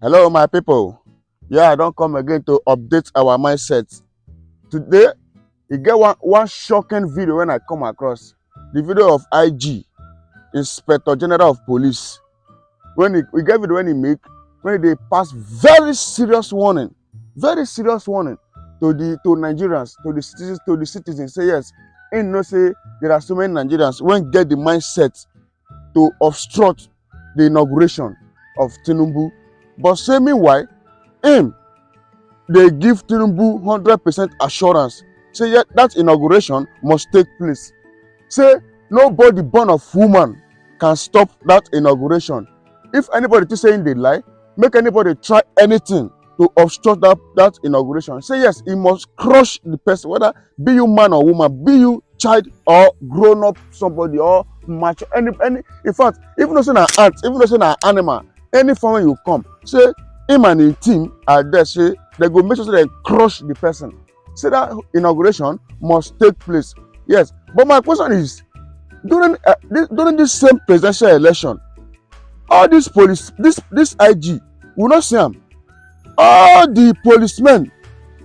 Hello, my people. Yeah, I don't come again to update our mindset. Today, you get one shocking video when I come across the video of IG, Inspector General of Police. We get video when they pass very serious warning to Nigerians, to the citizens. Say yes, and no say there are so many Nigerians when get the mindset to obstruct the inauguration of Tinibu. But say meanwhile, him they give Tinibu 100% assurance. Say yeah, that inauguration must take place. Say nobody born of woman can stop that inauguration. If anybody to saying they lie, make anybody try anything to obstruct that inauguration. Say yes, he must crush the person, whether be you man or woman, be you child or grown up somebody or mature, any in fact, even though say na ant, even though say na animal, any form you come, say him and him team are there, say they go make sure say they crush the person. Say that inauguration must take place. Yes, but my question is, during this same presidential election, all these police, this IG, we not see them. All the policemen,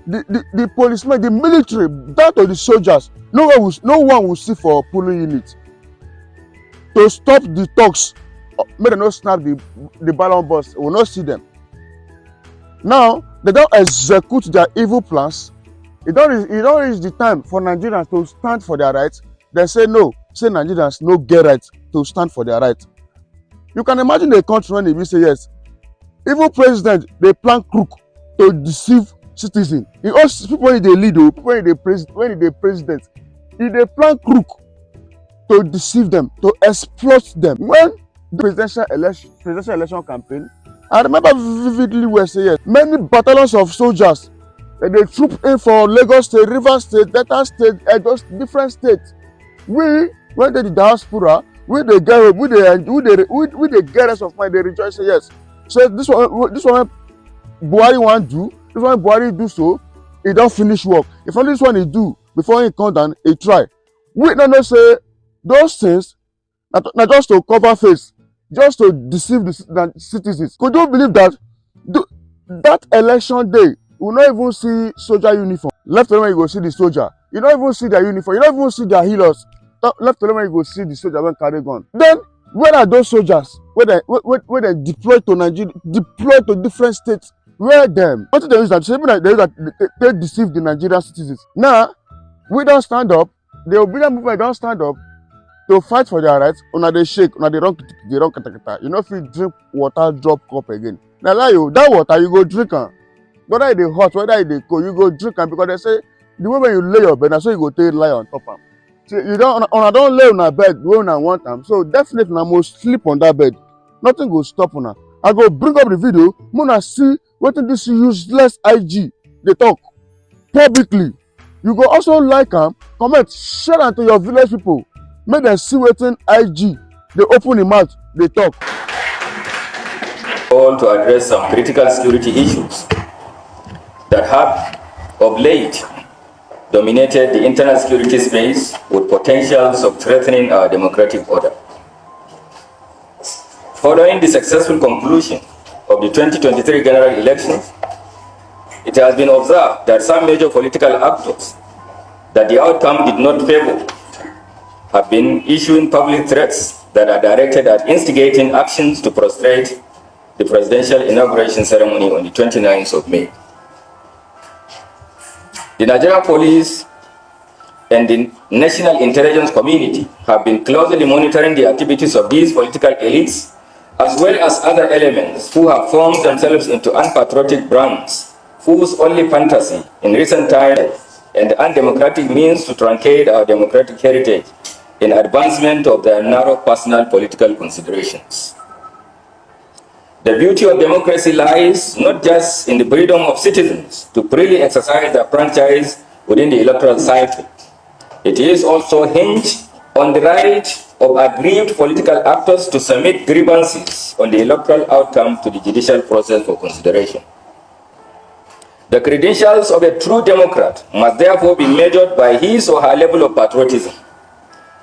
the policemen, the military, down to the soldiers, no one will see for polling unit to stop the talks. Make them not snap the ballon bus. We will not see them. Now they don't execute their evil plans. It don't reach the time for Nigerians to stand for their rights. They say no. Say Nigerians no get right to stand for their rights. You can imagine a country when they say yes. Even president, they plan crook to deceive citizens. People when they lead, people when they president, they plan crook to deceive them, to exploit them. When the presidential election campaign, I remember vividly where say yes, many battalions of soldiers they troop in for Lagos State, Rivers State, Delta State, just different states. We when they the diaspora, we they get rest of mind, they rejoice say yes. So this one Buhari want do, this one Buhari do so, he don't finish work. If only this one he do before he come down, he try. We don't know say those things not just to cover face, just to deceive the citizens. Could you believe that that election day we will not even see soldier uniform? Left alone you go see the soldier. You don't even see their uniform. You don't even see their healers. Left alone you go see the soldier when carry gun. Then where are those soldiers? Where they deployed to Nigeria, deployed to different states? Where them? What did they use that? They deceive the Nigerian citizens. Now we don't stand up. The obedient movement don't stand up to fight for their rights. Una they shake, una they run katakata. You know if you drink water, drop cup again. Now lie you, that water you go drink am. Whether it is hot, whether it is cold, you go drink am because they say the way when you lay your bed, na so you go take lie on top am. See, you don't lay on a bed the way una want am. So definitely una must sleep on that bed. Nothing go stop una. I go bring up the video, una see wetin this useless IG they talk publicly. You go also like am, comment, share am to your village people. Make them see wetin IG they open the mouth, they talk. All to address some critical security issues that have of late dominated the internal security space with potentials of threatening our democratic order. Following the successful conclusion of the 2023 general elections, it has been observed that some major political actors that the outcome did not favor have been issuing public threats that are directed at instigating actions to frustrate the presidential inauguration ceremony on the 29th of May. The Nigerian police and the national intelligence community have been closely monitoring the activities of these political elites, as well as other elements who have formed themselves into unpatriotic brands, whose only fantasy in recent times and undemocratic means to truncate our democratic heritage in advancement of their narrow personal political considerations. The beauty of democracy lies not just in the freedom of citizens to freely exercise their franchise within the electoral cycle. It is also hinged on the right of aggrieved political actors to submit grievances on the electoral outcome to the judicial process for consideration. The credentials of a true democrat must therefore be measured by his or her level of patriotism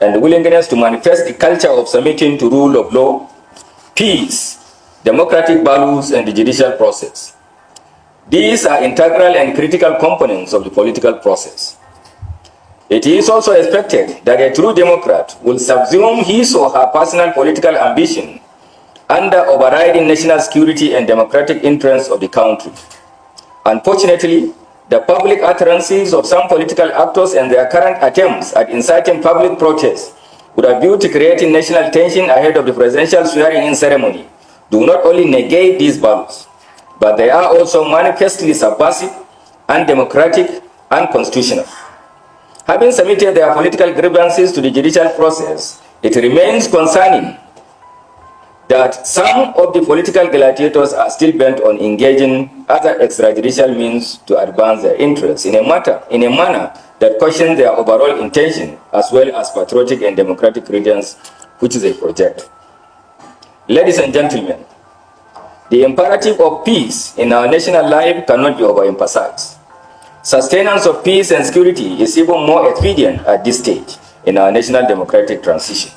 and willingness to manifest the culture of submitting to rule of law, peace, democratic values, and the judicial process. These are integral and critical components of the political process. It is also expected that a true democrat will subsume his or her personal political ambition under overriding national security and democratic interests of the country. Unfortunately, the public utterances of some political actors and their current attempts at inciting public protests with a view to creating national tension ahead of the presidential swearing-in ceremony do not only negate these values, but they are also manifestly subversive, undemocratic, and unconstitutional. Having submitted their political grievances to the judicial process, it remains concerning that some of the political gladiators are still bent on engaging other extrajudicial means to advance their interests in a manner that questions their overall intention as well as patriotic and democratic credence which they project. Ladies and gentlemen, the imperative of peace in our national life cannot be overemphasized. Sustenance of peace and security is even more expedient at this stage in our national democratic transition.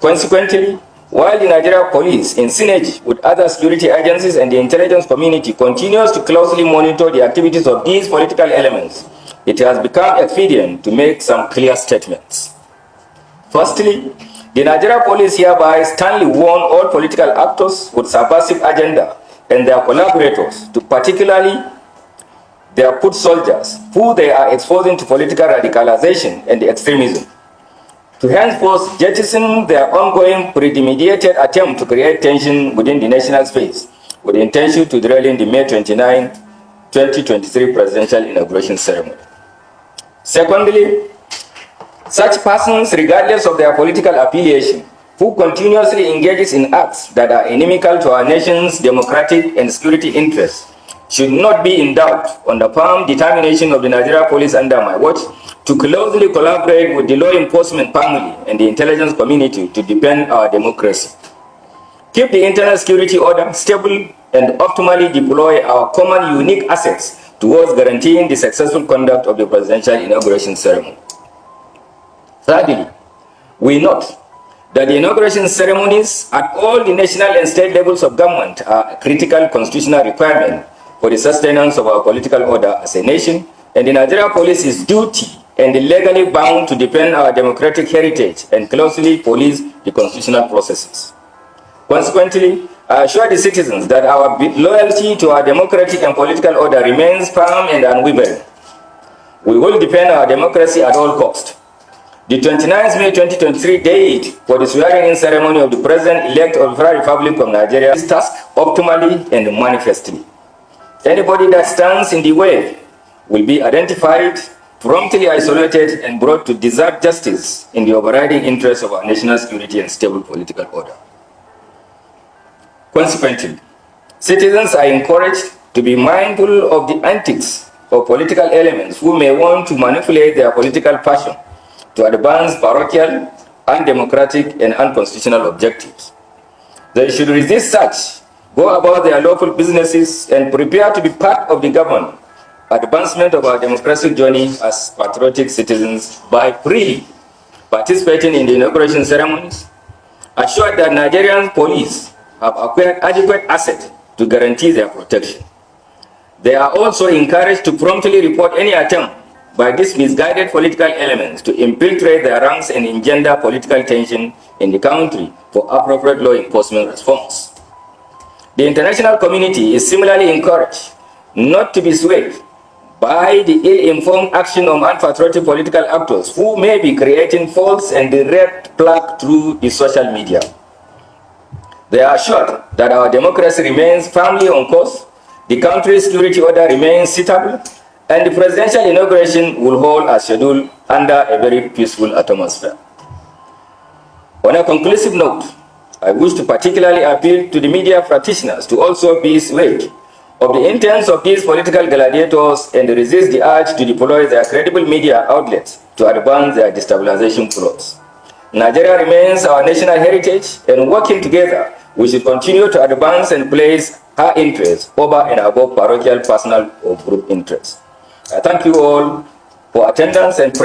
Consequently, while the Nigerian police, in synergy with other security agencies and the intelligence community, continues to closely monitor the activities of these political elements, it has become expedient to make some clear statements. Firstly, the Nigerian police hereby sternly warn all political actors with subversive agenda and their collaborators, to particularly their foot soldiers, who they are exposing to political radicalization and extremism, to henceforth jettison their ongoing premeditated attempt to create tension within the national space with the intention to derail the May 29, 2023 presidential inauguration ceremony. Secondly, such persons, regardless of their political affiliation, who continuously engages in acts that are inimical to our nation's democratic and security interests, should not be in doubt on the firm determination of the Nigerian police under my watch to closely collaborate with the law enforcement family and the intelligence community to defend our democracy, keep the internal security order stable, and optimally deploy our common unique assets towards guaranteeing the successful conduct of the presidential inauguration ceremony. Thirdly, we note that the inauguration ceremonies at all the national and state levels of government are a critical constitutional requirement for the sustenance of our political order as a nation, and the Nigerian police is duty and legally bound to defend our democratic heritage and closely police the constitutional processes. Consequently, I assure the citizens that our loyalty to our democratic and political order remains firm and unwavering. We will defend our democracy at all costs. The 29th May 2023 date for the swearing-in ceremony of the President-elect of the Federal Republic of Nigeria is tasked optimally and manifestly. Anybody that stands in the way will be identified, promptly isolated, and brought to deserve justice in the overriding interests of our national security and stable political order. Consequently, citizens are encouraged to be mindful of the antics of political elements who may want to manipulate their political passion to advance parochial, undemocratic, and unconstitutional objectives. They should resist such, go about their lawful businesses, and prepare to be part of the government advancement of our democratic journey as patriotic citizens by freely participating in the inauguration ceremonies, assured that Nigerian police have acquired adequate assets to guarantee their protection. They are also encouraged to promptly report any attempt by these misguided political elements to infiltrate their ranks and engender political tension in the country for appropriate law enforcement response. The international community is similarly encouraged not to be swayed by the ill-informed action of unpatriotic political actors who may be creating false and direct plague through the social media. They are assured that our democracy remains firmly on course, the country's security order remains suitable, and the presidential inauguration will hold as scheduled under a very peaceful atmosphere. On a conclusive note, I wish to particularly appeal to the media practitioners to also be swayed of the intents of these political gladiators and resist the urge to deploy their credible media outlets to advance their destabilization plots. Nigeria remains our national heritage, and working together, we should continue to advance and place her interests over and above parochial, personal, or group interests. I thank you all for attendance and